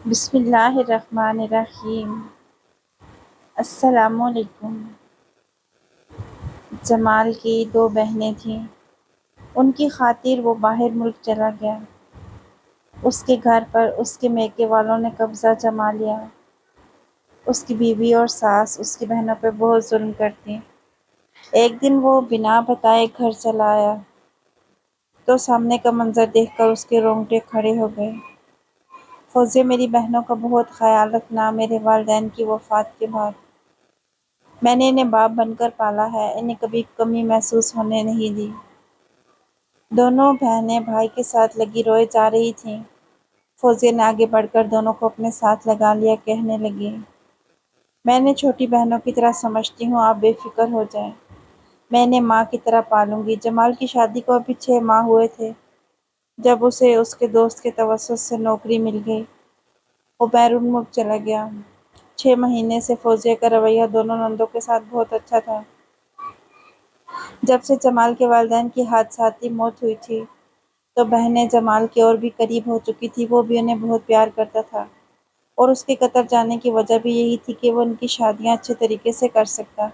بسم اللہ الرحمن الرحیم۔ السلام علیکم۔ جمال کی دو بہنیں تھیں۔ ان کی خاطر وہ باہر ملک چلا گیا۔ اس کے گھر پر اس کے میکے والوں نے قبضہ جما لیا۔ اس کی بیوی اور ساس اس کی بہنوں پہ بہت ظلم کرتی۔ ایک دن وہ بنا بتائے گھر چلا آیا تو سامنے کا منظر دیکھ کر اس کے رونگٹے کھڑے ہو گئے۔ فوزیہ میری بہنوں کا بہت خیال رکھنا میرے والدین کی وفات کے بعد۔ میں نے انہیں باپ بن کر پالا ہے، انہیں کبھی کمی محسوس ہونے نہیں دی۔ دونوں بہنیں بھائی کے ساتھ لگی روئے جا رہی تھیں۔ فوزیہ نے آگے بڑھ کر دونوں کو اپنے ساتھ لگا لیا، کہنے لگی، میں انہیں چھوٹی بہنوں کی طرح سمجھتی ہوں، آپ بے فکر ہو جائیں، میں انہیں ماں کی طرح پالوں گی۔ جمال کی شادی کو ابھی 6 ماہ ہوئے تھے جب اسے اس کے دوست کے توسط سے نوکری مل گئی۔ وہ بیرون ملک چلا گیا۔ 6 مہینے سے فوزیہ کا رویہ دونوں نندوں کے ساتھ بہت اچھا تھا۔ جب سے جمال کے والدین کی حادثاتی موت ہوئی تھی تو بہنیں جمال کے اور بھی قریب ہو چکی تھی۔ وہ بھی انہیں بہت پیار کرتا تھا اور اس کے قطر جانے کی وجہ بھی یہی تھی کہ وہ ان کی شادیاں اچھے طریقے سے کر سکتا۔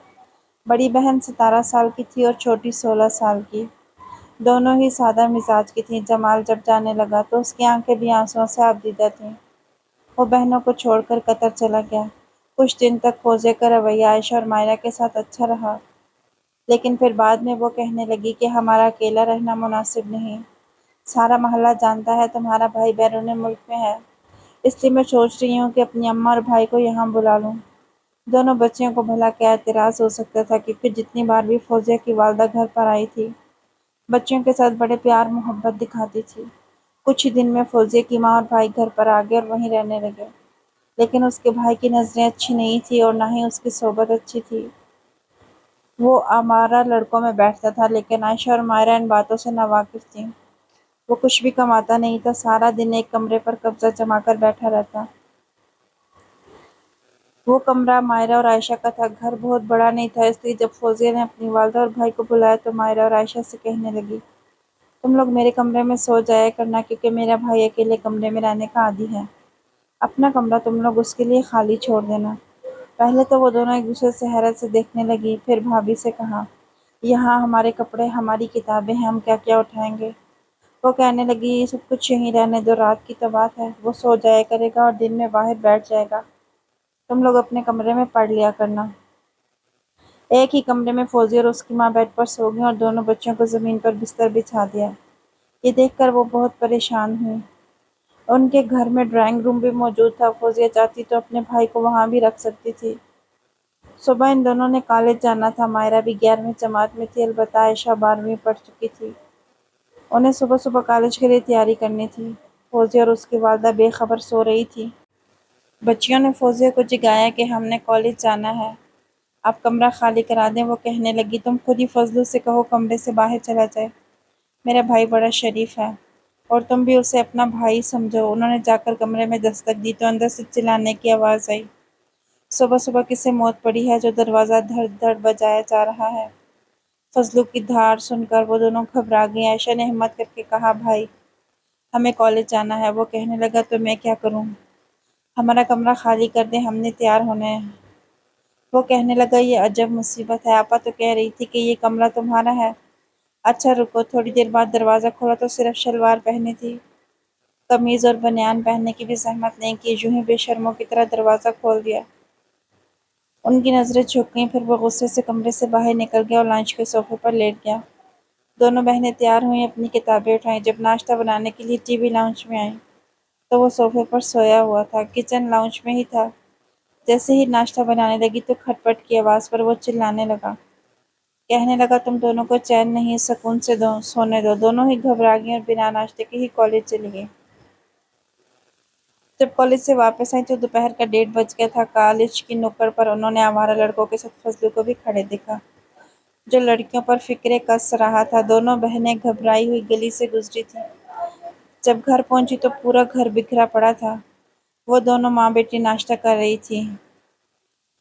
بڑی بہن 17 سال کی تھی اور چھوٹی 16 سال کی۔ دونوں ہی سادہ مزاج کی تھیں۔ جمال جب جانے لگا تو اس کی آنکھیں بھی آنسوؤں سے آبدیدہ تھیں۔ وہ بہنوں کو چھوڑ کر قطر چلا گیا۔ کچھ دن تک فوزیہ کا رویہ عائشہ اور مائرہ کے ساتھ اچھا رہا، لیکن پھر بعد میں وہ کہنے لگی کہ ہمارا اکیلا رہنا مناسب نہیں۔ سارا محلہ جانتا ہے تمہارا بھائی بیرون ملک میں ہے، اس لیے میں سوچ رہی ہوں کہ اپنی اماں اور بھائی کو یہاں بلا لوں۔ دونوں بچیوں کو بھلا کیا اعتراض ہو سکتا تھا، کیونکہ جتنی بار بھی فوزیہ کی والدہ گھر پر آئی تھی بچیوں کے ساتھ بڑے پیار محبت دکھاتی تھی۔ کچھ ہی دن میں فوزیہ کی ماں اور بھائی گھر پر آ گئے اور وہیں رہنے لگے، لیکن اس کے بھائی کی نظریں اچھی نہیں تھیں اور نہ ہی اس کی صحبت اچھی تھی۔ وہ آوارہ لڑکوں میں بیٹھتا تھا، لیکن عائشہ اور مائرہ ان باتوں سے ناواقف تھیں۔ وہ کچھ بھی کماتا نہیں تھا، سارا دن ایک کمرے پر قبضہ جما کر بیٹھا رہتا۔ وہ کمرہ مائرہ اور عائشہ کا تھا۔ گھر بہت بڑا نہیں تھا، اس لیے جب فوزیہ نے اپنی والدہ اور بھائی کو بلایا تو مائرہ اور عائشہ سے کہنے لگی، تم لوگ میرے کمرے میں سو جایا کرنا، کیونکہ میرا بھائی اکیلے کمرے میں رہنے کا عادی ہے۔ اپنا کمرہ تم لوگ اس کے لیے خالی چھوڑ دینا۔ پہلے تو وہ دونوں ایک دوسرے سے حیرت سے دیکھنے لگی، پھر بھابھی سے کہا، یہاں ہمارے کپڑے، ہماری کتابیں ہیں، ہم کیا کیا اٹھائیں گے؟ وہ کہنے لگی، یہ سب کچھ یہیں رہنے دو، رات کی تو بات ہے، وہ سو جایا کرے گا اور دن میں باہر بیٹھ جائے گا، تم لوگ اپنے کمرے میں پڑھ لیا کرنا۔ ایک ہی کمرے میں فوزیہ اور اس کی ماں بیڈ پر سو گئیں اور دونوں بچوں کو زمین پر بستر بچھا دیا۔ یہ دیکھ کر وہ بہت پریشان ہوئی۔ ان کے گھر میں ڈرائنگ روم بھی موجود تھا، فوزیہ چاہتی تو اپنے بھائی کو وہاں بھی رکھ سکتی تھی۔ صبح ان دونوں نے کالج جانا تھا۔ مائرہ بھی 11ویں جماعت میں تھی، البتہ عائشہ 12ویں پڑھ چکی تھی۔ انہیں صبح صبح کالج کے لیے تیاری کرنی تھی۔ فوزیہ اور اس کی والدہ بے خبر سو رہی تھی۔ بچیوں نے فوزیہ کو جگایا کہ ہم نے کالج جانا ہے، آپ کمرہ خالی کرا دیں۔ وہ کہنے لگی، تم خود ہی فضلو سے کہو کمرے سے باہر چلا جائے، میرا بھائی بڑا شریف ہے اور تم بھی اسے اپنا بھائی سمجھو۔ انہوں نے جا کر کمرے میں دستک دی تو اندر سے چلانے کی آواز آئی، صبح صبح کسے موت پڑی ہے جو دروازہ دھڑ دھڑ بجایا جا رہا ہے؟ فضلو کی دھاڑ سن کر وہ دونوں گھبرا گئیں۔ عائشہ نے ہمت کر کے کہا، بھائی ہمیں کالج جانا ہے۔ وہ کہنے لگا، تو میں کیا کروں؟ ہمارا کمرہ خالی کر دیں، ہم نے تیار ہونا ہے۔ وہ کہنے لگا، یہ عجب مصیبت ہے، آپا تو کہہ رہی تھی کہ یہ کمرہ تمہارا ہے۔ اچھا رکو۔ تھوڑی دیر بعد دروازہ کھولا تو صرف شلوار پہنی تھی، قمیض اور بنیان پہننے کی بھی زحمت نہیں کی، یوں ہی بے شرموں کی طرح دروازہ کھول دیا۔ ان کی نظریں جھک گئیں، پھر وہ غصے سے کمرے سے باہر نکل گیا اور لانچ کے صوفے پر لیٹ گیا۔ دونوں بہنیں تیار ہوئیں، اپنی کتابیں اٹھائیں۔ جب ناشتہ بنانے کے لیے ٹی وی لاؤنج میں آئیں تو وہ صوفے پر سویا ہوا تھا، کچن لاؤنج میں ہی تھا۔ جیسے ہی ناشتہ بنانے لگی تو کھٹ پٹ کی آواز پر وہ چلانے لگا، کہنے لگا، تم دونوں کو چین نہیں، سکون سے سونے دو۔ دونوں ہی گھبرا گئیں اور بنا ناشتے کے ہی کالج چلی گئیں۔ جب کالج سے واپس آئیں تو دوپہر کا 1:30 بج گیا تھا۔ کالج کی نکڑ پر انہوں نے آوارہ لڑکوں کے ساتھ فضلو کو بھی کھڑے دیکھا، جو لڑکیوں پر فکرے کس رہا تھا۔ دونوں بہنیں گھبرائی ہوئی گلی سے گزری تھیں۔ جب گھر پہنچی تو پورا گھر بکھرا پڑا تھا۔ وہ دونوں ماں بیٹی ناشتہ کر رہی تھیں،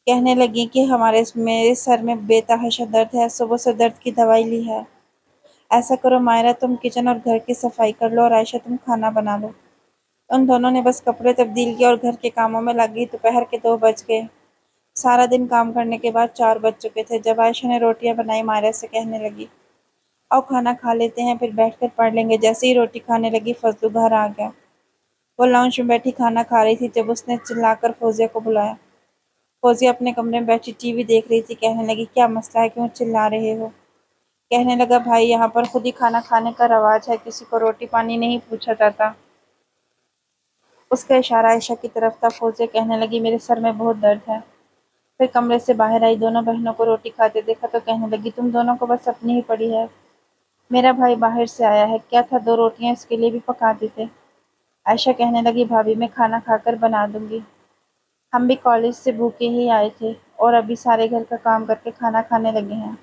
کہنے لگیں کہ میرے سر میں بے تحاشا درد ہے، صبح سے درد کی دوائی لی ہے۔ ایسا کرو مائرہ، تم کچن اور گھر کی صفائی کر لو اور عائشہ تم کھانا بنا لو، ان دونوں نے بس کپڑے تبدیل کیے اور گھر کے کاموں میں لگ گئی۔ دوپہر کے 2 بج گئے۔ سارا دن کام کرنے کے بعد 4 بج چکے تھے جب عائشہ نے روٹیاں بنائی۔ مائرہ سے کہنے لگی، آؤ کھانا کھا لیتے ہیں، پھر بیٹھ کر پڑھ لیں گے۔ جیسے ہی روٹی کھانے لگی فضلو گھر آ گیا۔ وہ لاؤنج میں بیٹھی کھانا کھا رہی تھی جب اس نے چلا کر فوزیہ کو بلایا۔ فوزیہ اپنے کمرے میں بیٹھی ٹی وی دیکھ رہی تھی۔ کہنے لگی، کیا مسئلہ ہے، کیوں چلا رہے ہو؟ کہنے لگا، بھائی یہاں پر خود ہی کھانا کھانے کا رواج ہے، کسی کو روٹی پانی نہیں پوچھا جاتا۔ اس کا اشارہ عائشہ کی طرف تھا۔ فوزیہ کہنے لگی، میرے سر میں بہت درد ہے۔ پھر کمرے سے باہر آئی، دونوں بہنوں کو روٹی کھاتے دیکھا تو کہنے لگی، تم دونوں کو بس اپنی ہی پڑی ہے۔ میرا بھائی باہر سے آیا ہے، کیا تھا 2 روٹیاں اس کے لیے بھی پکا دیتے۔ عائشہ کہنے لگی، بھابھی میں کھانا کھا کر بنا دوں گی۔ ہم بھی کالج سے بھوکے ہی آئے تھے اور ابھی سارے گھر کا کام کر کے کھانا کھانے لگے ہیں۔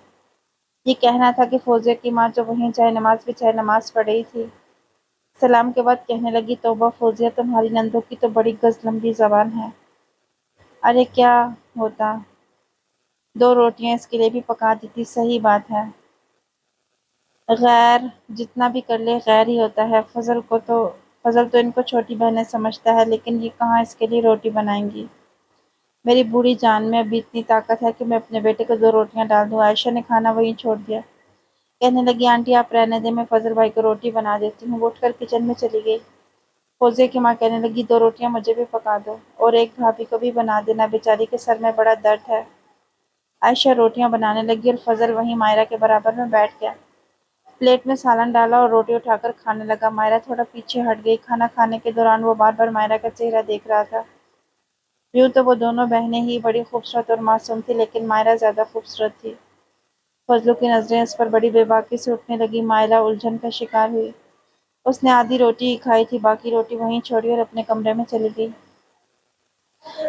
یہ کہنا تھا کہ فوزیہ کی ماں جو وہیں چائے نماز پہ چائے نماز پڑھ رہی تھی، سلام کے بعد کہنے لگی، توبہ فوزیہ، تمہاری نندوں کی تو بڑی لمبی زبان ہے۔ ارے کیا ہوتا، 2 روٹیاں اس کے لیے بھی پکا دیتی، صحیح بات ہے۔ غیر جتنا بھی کر لے غیر ہی ہوتا ہے۔ فضل تو ان کو چھوٹی بہنیں سمجھتا ہے، لیکن یہ کہاں اس کے لیے روٹی بنائیں گی۔ میری بوڑھی جان میں ابھی اتنی طاقت ہے کہ میں اپنے بیٹے کو 2 روٹیاں ڈال دوں۔ عائشہ نے کھانا وہیں چھوڑ دیا۔ کہنے لگی، آنٹی آپ رہنے دیں، میں فضل بھائی کو روٹی بنا دیتی ہوں۔ وہ اٹھ کر کچن میں چلی گئی۔ فوزیہ کی ماں کہنے لگی، 2 روٹیاں مجھے بھی پکا دو اور ایک بھابھی کو بھی بنا دینا، بیچاری کے سر میں بڑا درد ہے۔ عائشہ روٹیاں بنانے لگی اور فضل وہیں مائرہ کے برابر میں بیٹھ گیا۔ پلیٹ میں سالن ڈالا اور روٹی اٹھا کر کھانے لگا۔ مائرہ تھوڑا پیچھے ہٹ گئی۔ کھانا کھانے کے دوران وہ بار بار مائرہ کا چہرہ دیکھ رہا تھا۔ یوں تو وہ دونوں بہنیں ہی بڑی خوبصورت اور معصوم تھیں، لیکن مائرہ زیادہ خوبصورت تھی۔ فضلو کی نظریں اس پر بڑی بے باکی سے اٹھنے لگیں۔ مائرہ الجھن کا شکار ہوئی۔ اس نے آدھی روٹی ہی کھائی تھی، باقی روٹی وہیں چھوڑی اور اپنے کمرے میں چلی گئی۔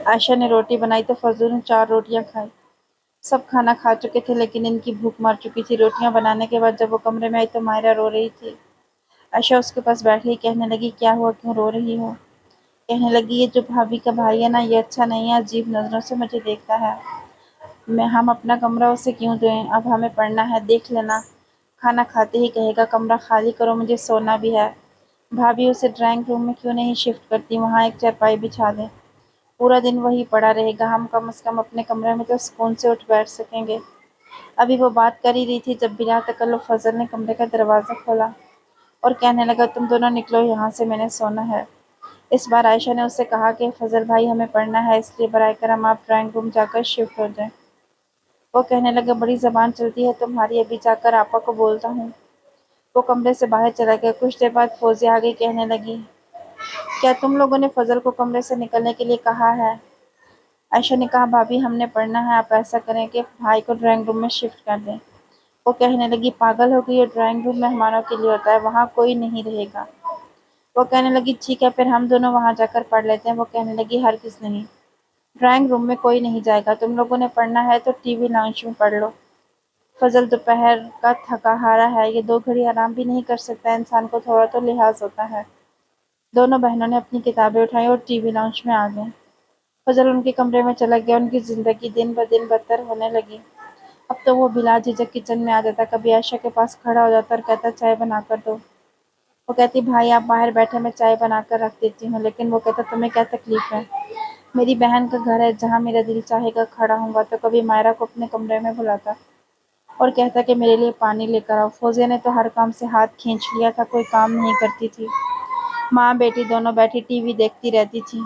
عائشہ نے روٹی بنائی تو فضلو نے 4 روٹیاں کھائیں۔ سب کھانا کھا چکے تھے لیکن ان کی بھوک مر چکی تھی۔ روٹیاں بنانے کے بعد جب وہ کمرے میں آئی تو مائرہ رو رہی تھی۔ عائشہ اس کے پاس بیٹھ گئی۔ کہنے لگی، کیا ہوا، کیوں رو رہی ہو؟ کہنے لگی، یہ جو بھابھی کا بھائی ہے نا، یہ اچھا نہیں ہے، عجیب نظروں سے مجھے دیکھتا ہے۔ ہم اپنا کمرہ اسے کیوں دیں، اب ہمیں پڑھنا ہے، دیکھ لینا۔ کھانا کھاتے ہی کہے گا، کمرہ خالی کرو، مجھے سونا بھی ہے۔ بھابھی اسے ڈرائنگ روم میں کیوں نہیں شفٹ کرتی، وہاں ایک چارپائی بچھا دیں، پورا دن وہی پڑا رہے گا، ہم کم از کم اپنے کمرے میں تو سکون سے اٹھ بیٹھ سکیں گے۔ ابھی وہ بات کر ہی رہی تھی جب بلا تکلف فضل نے کمرے کا دروازہ کھولا اور کہنے لگا، تم دونوں نکلو یہاں سے، میں نے سونا ہے۔ اس بار عائشہ نے اس سے کہا کہ فضل بھائی ہمیں پڑھنا ہے، اس لیے برائے کرم آپ ڈرائنگ روم جا کر شفٹ ہو جائیں۔ وہ کہنے لگا، بڑی زبان چلتی ہے تمہاری، ابھی جا کر آپا کو بولتا ہوں۔ وہ کمرے سے باہر چلا گیا۔ کچھ دیر بعد فوزیہ آ گئی۔ کہنے لگی، کیا تم لوگوں نے فضل کو کمرے سے نکلنے کے لیے کہا ہے؟ عائشہ نے کہا، بھابھی ہم نے پڑھنا ہے، آپ ایسا کریں کہ بھائی کو ڈرائنگ روم میں شفٹ کر دیں۔ وہ کہنے لگی، پاگل ہو گئی ہو، ڈرائنگ روم مہمانوں کے لیے ہوتا ہے، وہاں کوئی نہیں رہے گا۔ وہ کہنے لگی، ٹھیک ہے پھر ہم دونوں وہاں جا کر پڑھ لیتے ہیں۔ وہ کہنے لگی، ہرگز نہیں، ڈرائنگ روم میں کوئی نہیں جائے گا، تم لوگوں نے پڑھنا ہے تو ٹی وی لاؤنج میں پڑھ لو۔ فضل دوپہر کا تھکا ہارا ہے، یہ 2 گھڑی آرام بھی نہیں کر سکتا، انسان کو تھوڑا تو لحاظ ہوتا ہے۔ دونوں بہنوں نے اپنی کتابیں اٹھائیں اور ٹی وی لاؤنج میں آ گئیں۔ فضل ان کے کمرے میں چلا گیا۔ ان کی زندگی دن بدن بدتر ہونے لگی۔ اب تو وہ بلا جھجک کچن میں آ جاتا، کبھی عائشہ کے پاس کھڑا ہو جاتا اور کہتا، چائے بنا کر دو۔ وہ کہتی، بھائی آپ باہر بیٹھے، میں چائے بنا کر رکھ دیتی ہوں۔ لیکن وہ کہتا، تمہیں کیا تکلیف ہے، میری بہن کا گھر ہے، جہاں میرا دل چاہے گا کھڑا ہوں گا۔ تو کبھی مائرہ کو اپنے کمرے میں بلاتا اور کہتا کہ میرے لیے پانی لے کر آؤ۔ فوزیہ نے تو ہر کام سے ہاتھ کھینچ لیا تھا، کوئی کام نہیں کرتی تھی۔ ماں بیٹی دونوں بیٹھی ٹی وی دیکھتی رہتی تھیں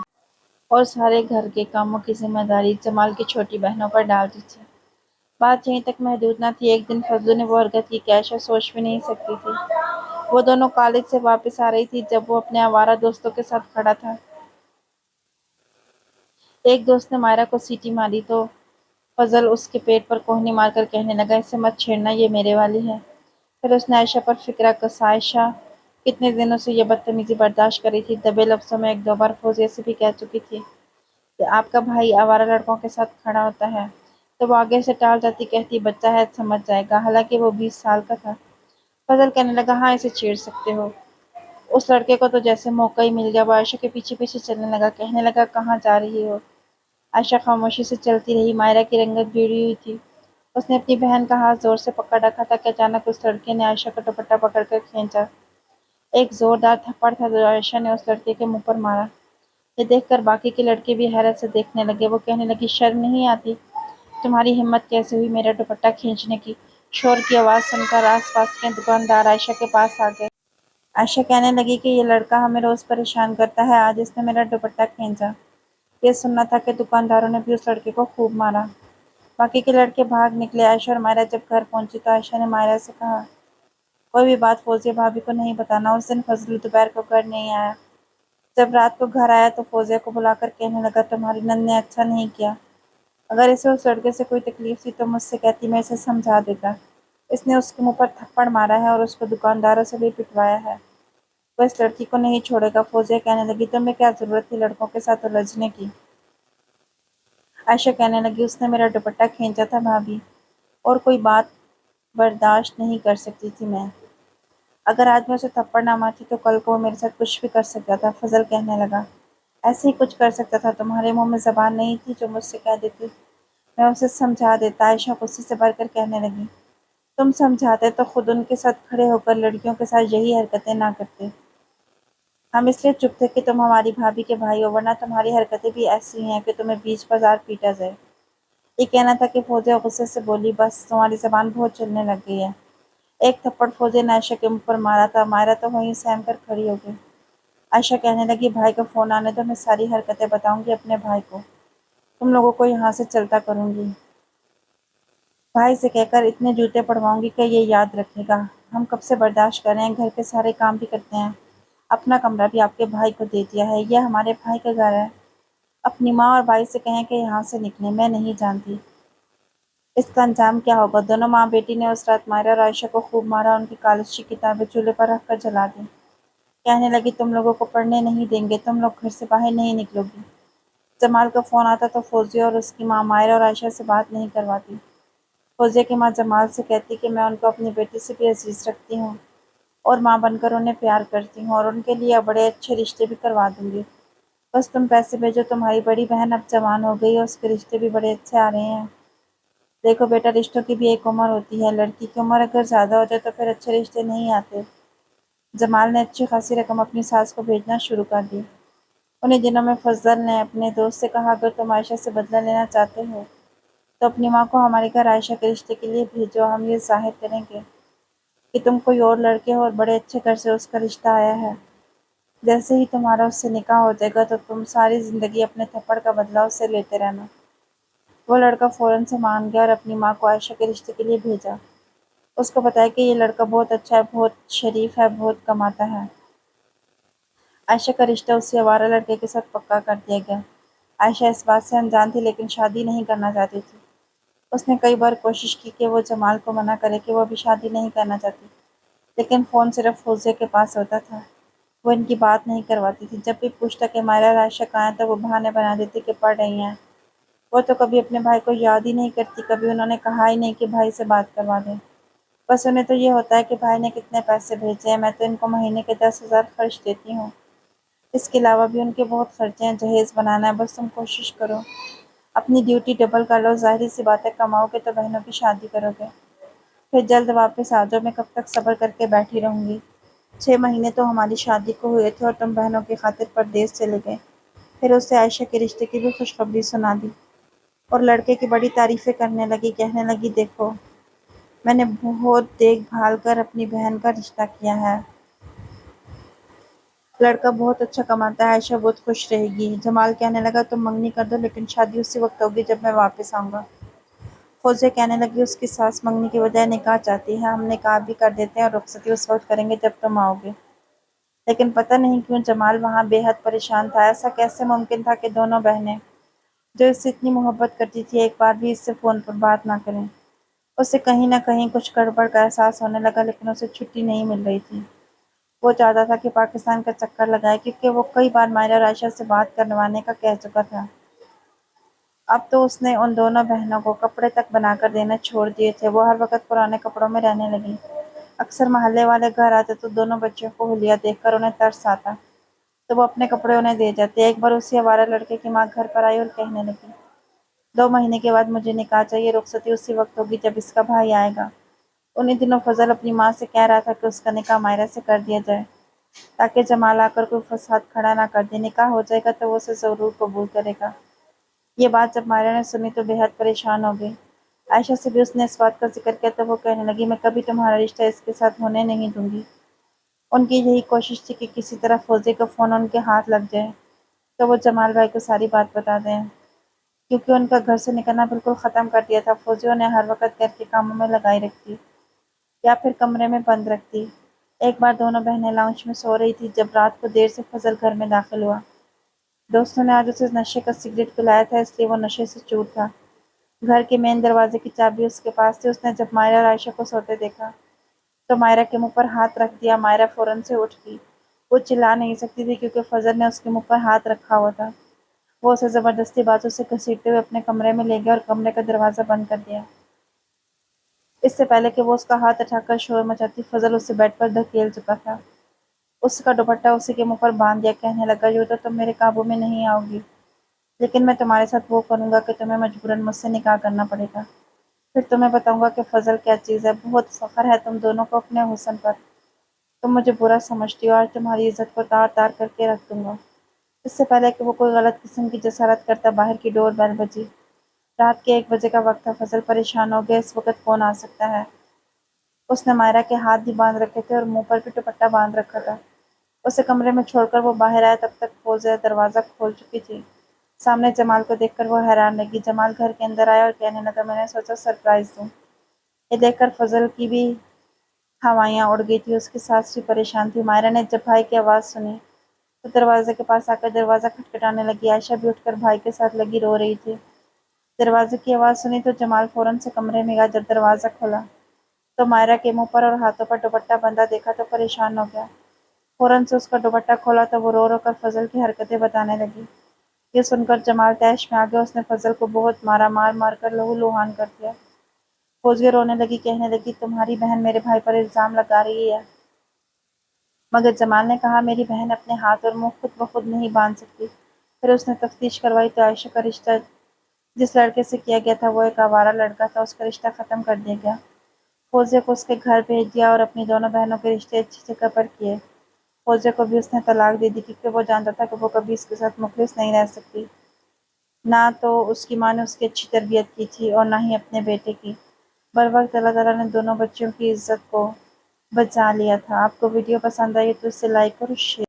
اور سارے گھر کے کاموں کی ذمہ داری جمال کی چھوٹی بہنوں پر ڈالتی تھی۔ بات یہیں تک محدود نہ تھی۔ ایک دن فضلو نے وہ حرکت کی کہ عائشہ سوچ بھی نہیں سکتی تھی۔ وہ دونوں کالج سے واپس آ رہی تھی جب وہ اپنے آوارہ دوستوں کے ساتھ کھڑا تھا۔ ایک دوست نے مائرہ کو سیٹی ماری تو فضل اس کے پیٹ پر کوہنی مار کر کہنے لگا، اسے مت چھیڑنا، یہ میرے والی ہے۔ پھر اس نے عائشہ پر فقرہ کس، عائشہ کتنے دنوں سے یہ بدتمیزی برداشت کر رہی تھی، دبے لفظوں میں 1-2 بار فوزیہ سے بھی کہہ چکی تھی کہ آپ کا بھائی آوارہ لڑکوں کے ساتھ کھڑا ہوتا ہے تو وہ آگے سے ٹال جاتی، کہتی بچہ ہے سمجھ جائے گا، حالانکہ وہ 20 سال کا تھا۔ فضل کہنے لگا، ہاں اسے چھیڑ سکتے ہو، اس لڑکے کو تو جیسے موقع ہی مل گیا۔ وہ عائشہ کے پیچھے پیچھے چلنے لگا۔ کہنے لگا، کہاں جا رہی ہو؟ عائشہ خاموشی سے چلتی رہی۔ مائرہ کی رنگت بھیڑی ہوئی تھی۔ اس نے اپنی بہن کا ہاتھ زور سے پکڑ رکھا تھا کہ اچانک اس لڑکے نے عائشہ کا دوپٹہ پکڑ کر کھینچا۔ ایک زوردار تھپڑ تھا جو عائشہ نے اس لڑکے کے منہ پر مارا۔ یہ دیکھ کر باقی کے لڑکے بھی حیرت سے دیکھنے لگے۔ وہ کہنے لگی، شرم نہیں آتی؟ تمہاری ہمت کیسے ہوئی میرا دوپٹہ کھینچنے کی؟ شور کی آواز سن کر آس پاس کے دکاندار عائشہ کے پاس آ گئے۔ عائشہ کہنے لگی کہ یہ لڑکا ہمیں روز پریشان کرتا ہے، آج اس نے میرا دوپٹہ کھینچا۔ یہ سننا تھا کہ دکانداروں نے بھی اس لڑکے کو خوب مارا۔ باقی کے لڑکے بھاگ نکلے۔ عائشہ اور مائرہ جب گھر پہنچی تو عائشہ نے مائرہ سے کہا، کوئی بھی بات فوزیہ بھابی کو نہیں بتانا۔ اس دن فضل دوپہر کو گھر نہیں آیا۔ جب رات کو گھر آیا تو فوزیہ کو بلا کر کہنے لگا، تمہاری نند نے اچھا نہیں کیا۔ اگر اسے اس لڑکے سے کوئی تکلیف تھی تو مجھ سے کہتی، میں اسے سمجھا دیتا۔ اس نے اس کے منہ پر تھپڑ مارا ہے اور اس کو دکانداروں سے بھی پٹوایا ہے۔ وہ اس لڑکی کو نہیں چھوڑے گا۔ فوزیہ کہنے لگی، تمہیں کیا ضرورت تھی لڑکوں کے ساتھ الجھنے کی؟ عائشہ کہنے لگی، اس نے میرا دوپٹہ کھینچا تھا بھابی، اور کوئی بات برداشت نہیں کر سکتی تھی میں۔ اگر آج میں اسے تھپڑ نہ مارتی تو کل کو وہ میرے ساتھ کچھ بھی کر سکتا تھا۔ فضل کہنے لگا، ایسے ہی کچھ کر سکتا تھا، تمہارے منہ میں زبان نہیں تھی جو مجھ سے کہہ دیتی؟ میں اسے سمجھا دیتا۔ عائشہ غصے سے بھر کر کہنے لگی، تم سمجھاتے تو خود ان کے ساتھ کھڑے ہو کر لڑکیوں کے ساتھ یہی حرکتیں نہ کرتے۔ ہم اس لیے چپ تھے کہ تم ہماری بھابی کے بھائی ہو، ورنہ تمہاری حرکتیں بھی ایسی ہیں کہ تمہیں بیچ بازار پیٹا جائے۔ یہ کہنا تھا کہ فوزیہ غصے سے بولی، بس تمہاری زبان بہت چلنے لگ گئی ہے۔ ایک تھپڑ فوزیہ نے عائشہ کے منہ پر مارا تھا۔ مائرہ تو وہیں سہم کر کھڑی ہو گئی۔ عائشہ کہنے لگی، بھائی کا فون آنے دو، میں ساری حرکتیں بتاؤں گی اپنے بھائی کو، تم لوگوں کو یہاں سے چلتا کروں گی۔ بھائی سے کہہ کر اتنے جوتے پڑواؤں گی کہ یہ یاد رکھے گا۔ ہم کب سے برداشت کر رہے ہیں، گھر کے سارے کام بھی کرتے ہیں، اپنا کمرہ بھی آپ کے بھائی کو دے دیا ہے، یہ ہمارے بھائی کا گھر ہے۔ اپنی ماں اور بھائی سے کہیں کہ یہاں سے نکلیں، میں نہیں جانتی اس کا انجام کیا ہوگا۔ دونوں ماں بیٹی نے اس رات مائرہ اور عائشہ کو خوب مارا، ان کی کالج کی کتابیں چولہے پر رکھ کر جلا دیں۔ کہنے لگی، تم لوگوں کو پڑھنے نہیں دیں گے، تم لوگ گھر سے باہر نہیں نکلو گی۔ جمال کا فون آتا تو فوزیہ اور اس کی ماں مائرہ اور عائشہ سے بات نہیں کرواتی۔ فوزیہ کی ماں جمال سے کہتی کہ میں ان کو اپنی بیٹی سے بھی عزیز رکھتی ہوں اور ماں بن کر انہیں پیار کرتی ہوں، اور ان کے لیے بڑے اچھے رشتے بھی کروا دوں گی، بس تم پیسے بھیجو۔ تمہاری بڑی بہن اب جوان ہو گئی ہے، اس کے رشتے بھی بڑے اچھے آ رہے ہیں۔ دیکھو بیٹا، رشتوں کی بھی ایک عمر ہوتی ہے، لڑکی کی عمر اگر زیادہ ہو جائے تو پھر اچھے رشتے نہیں آتے۔ جمال نے اچھی خاصی رقم اپنی ساس کو بھیجنا شروع کر دی۔ انہی دنوں میں فضل نے اپنے دوست سے کہا، اگر تم عائشہ سے بدلہ لینا چاہتے ہو تو اپنی ماں کو ہمارے گھر عائشہ کے رشتے کے لیے بھیجو، ہم یہ ظاہر کریں گے کہ تم کوئی اور لڑکے ہو اور بڑے اچھے گھر سے اس کا رشتہ آیا ہے۔ جیسے ہی تمہارا اس سے نکاح ہو جائے گا تو تم ساری زندگی اپنے تھپڑ کا بدلہ اس سے لیتے رہنا۔ وہ لڑکا فوراً سے مان گیا اور اپنی ماں کو عائشہ کے رشتے کے لیے بھیجا۔ اس کو بتایا کہ یہ لڑکا بہت اچھا ہے، بہت شریف ہے، بہت کماتا ہے۔ عائشہ کا رشتہ اسی آوارہ لڑکے کے ساتھ پکا کر دیا گیا۔ عائشہ اس بات سے انجان تھی لیکن شادی نہیں کرنا چاہتی تھی۔ اس نے کئی بار کوشش کی کہ وہ جمال کو منع کرے کہ وہ ابھی شادی نہیں کرنا چاہتی، لیکن فون صرف فوزیہ کے پاس ہوتا تھا، وہ ان کی بات نہیں کرواتی تھی۔ جب بھی پوچھتا کہ مائرہ اور عائشہ کہاں ہیں تو وہ بہانے بنا دیتی کہ پڑھ رہی ہیں۔ وہ تو کبھی اپنے بھائی کو یاد ہی نہیں کرتی، کبھی انہوں نے کہا ہی نہیں کہ بھائی سے بات کروا دیں۔ بس انہیں تو یہ ہوتا ہے کہ بھائی نے کتنے پیسے بھیجے ہیں، میں تو ان کو مہینے کے 10,000 خرچ دیتی ہوں، اس کے علاوہ بھی ان کے بہت خرچے ہیں، جہیز بنانا ہے، بس تم کوشش کرو، اپنی ڈیوٹی ڈبل کر لو، ظاہری سی بات ہے کماؤ گے تو بہنوں کی شادی کرو گے، پھر جلد واپس آ جاؤ، میں کب تک صبر کر کے بیٹھی رہوں گی۔ 6 مہینے تو ہماری شادی کو ہوئے تھے اور تم بہنوں کی خاطر پردیس چلے گئے۔ پھر اسے عائشہ کے رشتے کی بھی خوشخبری سنا دی اور لڑکے کی بڑی تعریفیں کرنے لگی، کہنے لگی، دیکھو میں نے بہت دیکھ بھال کر اپنی بہن کا رشتہ کیا ہے، لڑکا بہت اچھا کماتا ہے، عائشہ بہت خوش رہے گی۔ جمال کہنے لگا، تم منگنی کر دو لیکن شادی اسی وقت ہوگی جب میں واپس آؤں گا۔ فوزیہ کہنے لگی، اس کی ساس منگنی کی بجائے نکاح چاہتی ہے، ہم نکاح بھی کر دیتے ہیں اور رخصتی اس وقت کریں گے جب تم آؤ گے۔ لیکن پتہ نہیں کیوں جمال وہاں بے حد پریشان تھا۔ ایسا کیسے ممکن تھا کہ دونوں بہنیں جو اس سے اتنی محبت کرتی تھی ایک بار بھی اس سے فون پر بات نہ کریں۔ اسے کہیں نہ کہیں کچھ گڑبڑ کا احساس ہونے لگا لیکن اسے چھٹی نہیں مل رہی تھی۔ وہ چاہتا تھا کہ پاکستان کا چکر لگائے کیونکہ وہ کئی بار مائرہ اور عائشہ سے بات کروانے کا کہہ چکا تھا۔ اب تو اس نے ان دونوں بہنوں کو کپڑے تک بنا کر دینا چھوڑ دیے تھے۔ وہ ہر وقت پرانے کپڑوں میں رہنے لگی۔ اکثر محلے والے گھر آتے تو دونوں بچیوں کو حلیہ دیکھ کر انہیں ترس آتا تو وہ اپنے کپڑے انہیں دے جاتے۔ ایک بار اسی آوارہ لڑکے کی ماں گھر پر آئی اور کہنے لگی، 2 مہینے کے بعد مجھے نکاح چاہیے، رخصتی اسی وقت ہوگی جب اس کا بھائی آئے گا۔ انہی دنوں فضل اپنی ماں سے کہہ رہا تھا کہ اس کا نکاح مائرہ سے کر دیا جائے۔ تاکہ جمال آ کر کوئی فساد کھڑا نہ کر دے۔ نکاح ہو جائے گا تو وہ اسے ضرور قبول کرے گا۔ یہ بات جب مائرہ نے سنی تو بے حد پریشان ہو گئی۔ عائشہ سے بھی اس نے اس بات کا ذکر کیا تو وہ کہنے لگی، میں کبھی تمہارا رشتہ اس کے ساتھ ہونے نہیں دوں گی۔ ان کی یہی کوشش تھی کہ کسی طرح فوزیہ کا فون ان کے ہاتھ لگ جائے تو وہ جمال بھائی کو ساری بات بتا دیں، کیونکہ ان کا گھر سے نکلنا بالکل ختم کر دیا تھا۔ فوزیہ انہیں ہر وقت گھر کے کاموں میں لگائی رکھتی یا پھر کمرے میں بند رکھتی۔ ایک بار دونوں بہنیں لاؤنج میں سو رہی تھی جب رات کو دیر سے فضل گھر میں داخل ہوا۔ دوستوں نے آج اسے نشے کا سگریٹ پلایا تھا، اس لیے وہ نشے سے چور تھا۔ گھر کے مین دروازے کی چابی اس کے پاس تھی۔ اس نے جب مائرہ اور عائشہ کو سوتے دیکھا تو مائرہ کے منہ پر ہاتھ رکھ دیا۔ مائرہ فوراً سے اٹھ گئی۔ وہ چلا نہیں سکتی تھی کیونکہ فضل نے اس کے منہ پر ہاتھ رکھا ہوا تھا۔ وہ اسے زبردستی بازو سے گھسیٹتے ہوئے اپنے کمرے میں لے گیا اور کمرے کا دروازہ بند کر دیا۔ اس سے پہلے کہ وہ اس کا ہاتھ اٹھا کر شور مچاتی، فضل اسے بیڈ پر دھکیل چکا تھا۔ اس کا دوپٹہ اسی کے منہ پر باندھ دیا، کہنے لگا، یوں تو تم میرے قابو میں نہیں آؤ گی، لیکن میں تمہارے ساتھ وہ کروں گا کہ تمہیں مجبوراً مجھ سے نکاح کرنا پڑے گا۔ پھر تمہیں بتاؤں گا کہ فضل کیا چیز ہے۔ بہت فخر ہے تم دونوں کو اپنے حسن پر۔ تم مجھے برا سمجھتی ہو، آج تمہاری عزت کو تار تار کر کے رکھ دوں گا۔ اس سے پہلے کہ وہ کوئی غلط قسم کی جسارت کرتا، باہر کی ڈور بیل بجی۔ رات کے 1 بجے کا وقت تھا۔ فضل پریشان ہو گیا، اس وقت کون آ سکتا ہے؟ اس نے مائرہ کے ہاتھ بھی باندھ رکھے تھے اور منہ پر بھی دوپٹہ باندھ رکھا تھا۔ اسے کمرے میں چھوڑ کر وہ باہر آیا، تب تک فوزیہ دروازہ کھول چکی تھی۔ سامنے جمال کو دیکھ کر وہ حیران رہ گئی۔ جمال گھر کے اندر آیا اور کہنے لگا، میں نے سوچا سرپرائز دوں۔ یہ دیکھ کر فضل کی بھی ہوائیاں اڑ گئی تھیں، اس کی سانس بھی پریشان تھی۔ مائرہ نے جب بھائی کی آواز سنی تو دروازے کے پاس آ کر دروازہ کھٹکھٹانے لگی۔ عائشہ بھی اٹھ کر بھائی کے ساتھ لگی رو رہی تھی۔ دروازے کی آواز سنی تو جمال فوراً سے کمرے میں گیا۔ جب دروازہ کھلا تو مائرہ کے منہ پر اور ہاتھوں پر دوپٹہ بندھا دیکھا تو پریشان ہو گیا۔ فوراً سے اس کا دوپٹہ کھولا تو وہ رو رو کر فضل کی حرکتیں بتانے لگی۔ یہ سن کر جمال طیش میں آ گیا۔ اس نے فضل کو بہت مارا، مار مار کر لہو لہان کر دیا۔ فوزیہ رونے لگی، کہنے لگی، تمہاری بہن میرے بھائی پر الزام لگا رہی ہے۔ مگر جمال نے کہا، میری بہن اپنے ہاتھ اور منہ خود بخود نہیں باندھ سکتی۔ پھر اس نے تفتیش کروائی تو عائشہ کا رشتہ جس لڑکے سے کیا گیا تھا وہ ایک آوارہ لڑکا تھا، اس کا رشتہ ختم کر دیا گیا۔ فوزیہ کو اس کے گھر بھیج دیا اور اپنی دونوں بہنوں کے رشتے اچھی جگہ پر کیے۔ فوزیہ کو بھی اس نے طلاق دے دی کیونکہ وہ جانتا تھا کہ وہ کبھی اس کے ساتھ مخلص نہیں رہ سکتی۔ نہ تو اس کی ماں نے اس کی اچھی تربیت کی تھی اور نہ ہی اپنے بیٹے کی۔ بروقت اللہ تعالیٰ نے دونوں بچیوں کی عزت کو بچا لیا تھا۔ آپ کو ویڈیو پسند آئی تو اسے لائک اور شیئر